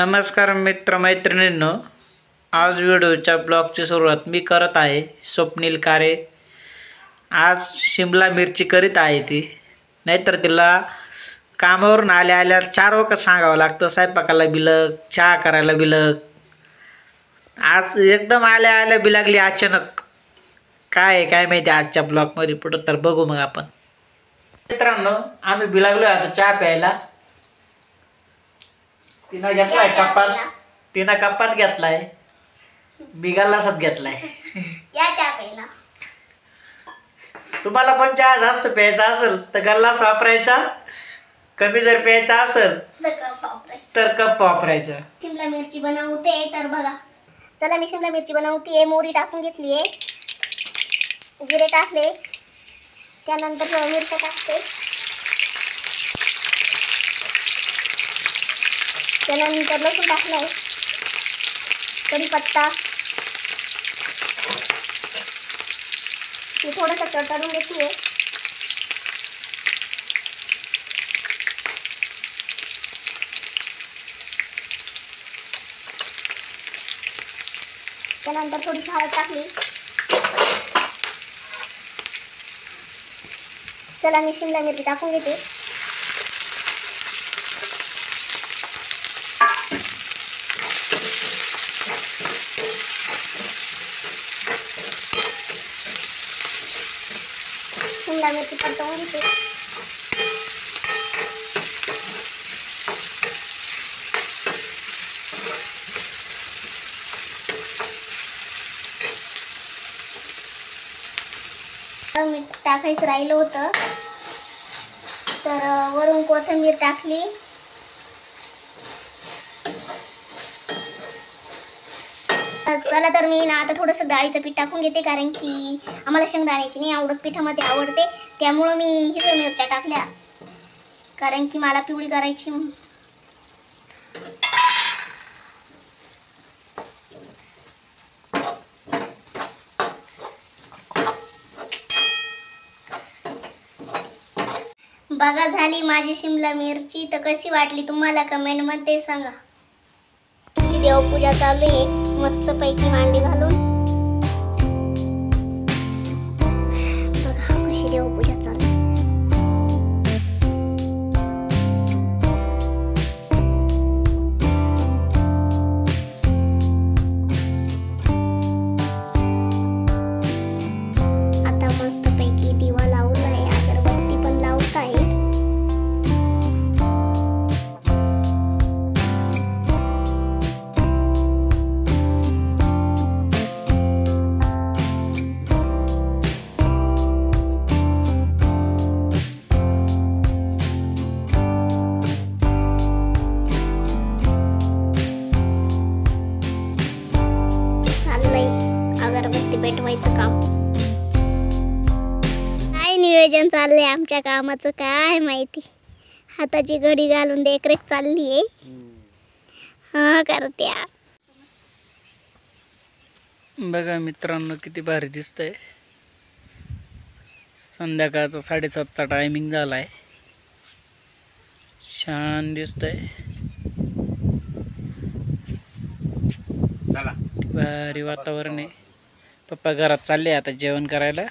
नमस्कार मित्र मैत्रिणींनो, आज व्हिडिओच्या ब्लॉगची सुरुवात मी करत आहे. स्वप्नील कारे आज शिमला मिरची करीत आहे. ती नाहीतर तिला कामावरून आल्या 4 वखत सांगावं लागतं, स्वयंपाकाला बिलग, चहा करायला बिलग. आज एकदम आल्या बिलागली अचानक. काय माहिती आजच्या ब्लॉगमध्ये पुढं तर बघू मग आपण. मित्रांनो, आम्ही बिलागलो आता चहा प्यायला. तिनं घेतलाय कपात, तिनं कपात घेतलाय, मी गल्लासात घेतलाय. या चहा प्यायला. तुम्हाला पण चहा जास्त प्यायचा असेल तर गल्लास वापरायचा, कमी जर प्यायचा असेल तर कप वापरायचा. शिमला मिरची बनवते तर बघा. चला मी शिमला मिरची बनवते. मोहरी टाकून घेतली आहे, जिरे टाकले, त्यानंतर मिरच्या टाकते, त्यानंतर लसूण टाकलाय, कढीपत्ता, मी थोडंसं तळून घेतली. त्यानंतर थोडीशी हळद टाकली. चला मी शिमला मिरची टाकून घेते. शिमला मिरची परतवून घेते. मीठ टाकायचं राहिलं होतं तर वरून कोथिंबीर टाकली. चला तर मी ना आता थोडंसं डाळीचं पीठ टाकून घेते, कारण की आम्हाला शेंगदाण्याची नाही आवडत, पिठामध्ये आवडते, त्यामुळं मी हिरव्या मिरच्या टाकल्या, कारण की मला पिवळी करायची. बघा झाली माझी शिमला मिरची. तर कशी वाटली तुम्हाला कमेंटमध्ये सांगा. देवपूजा चालू आहे मस्त पैकी मांडी घालून. बघा कशी देवपूजा चालू आहे. आता मस्त पैकी दिवा लावला आहे, अगरबत्ती पण लावत आहे. अगरबत्ती पेटवायचं काम. काय नियोजन चाललंय आमच्या कामाचं काय माहिती. हाताची घडी घालून देखरेख चालली आहे. हा करत्या. बघा मित्रांनो, किती भारी दिसतंय. संध्याकाळचा 7:30चा टायमिंग झालाय. छान दिसतंय, भारी वातावरण आहे. पप्पा घरात चालले आता जेवण करायला.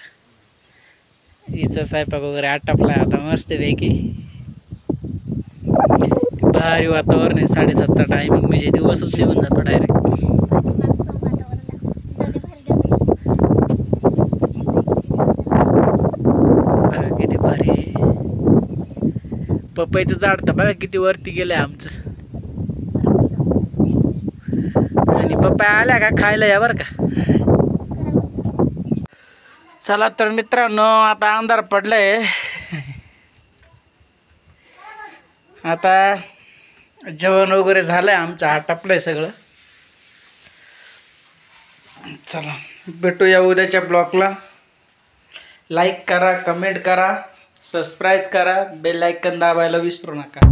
इथं स्वयंपाक वगैरे आटपलाय आता मस्तपैकी. भारी वातावरण आहे. 7:30चा टायमिंग म्हणजे दिवसच निघून जातो डायरेक्ट. बघा किती भारी आहे. पपईचं झाड तर बघा किती वरती गेलंय आमचं. आणि पप्पा आल्या का खायला या बरं का. चला तर मित्रांनो, आता अंधार पडलाय. आता जेवण वगैरे झालंय आमचं, आटपलंय सगळं. चला भेटूया उद्याच्या ब्लॉगला. लाईक करा, कमेंट करा, सबस्क्राईब करा, बेल आयकॉन दाबायला विसरू नका.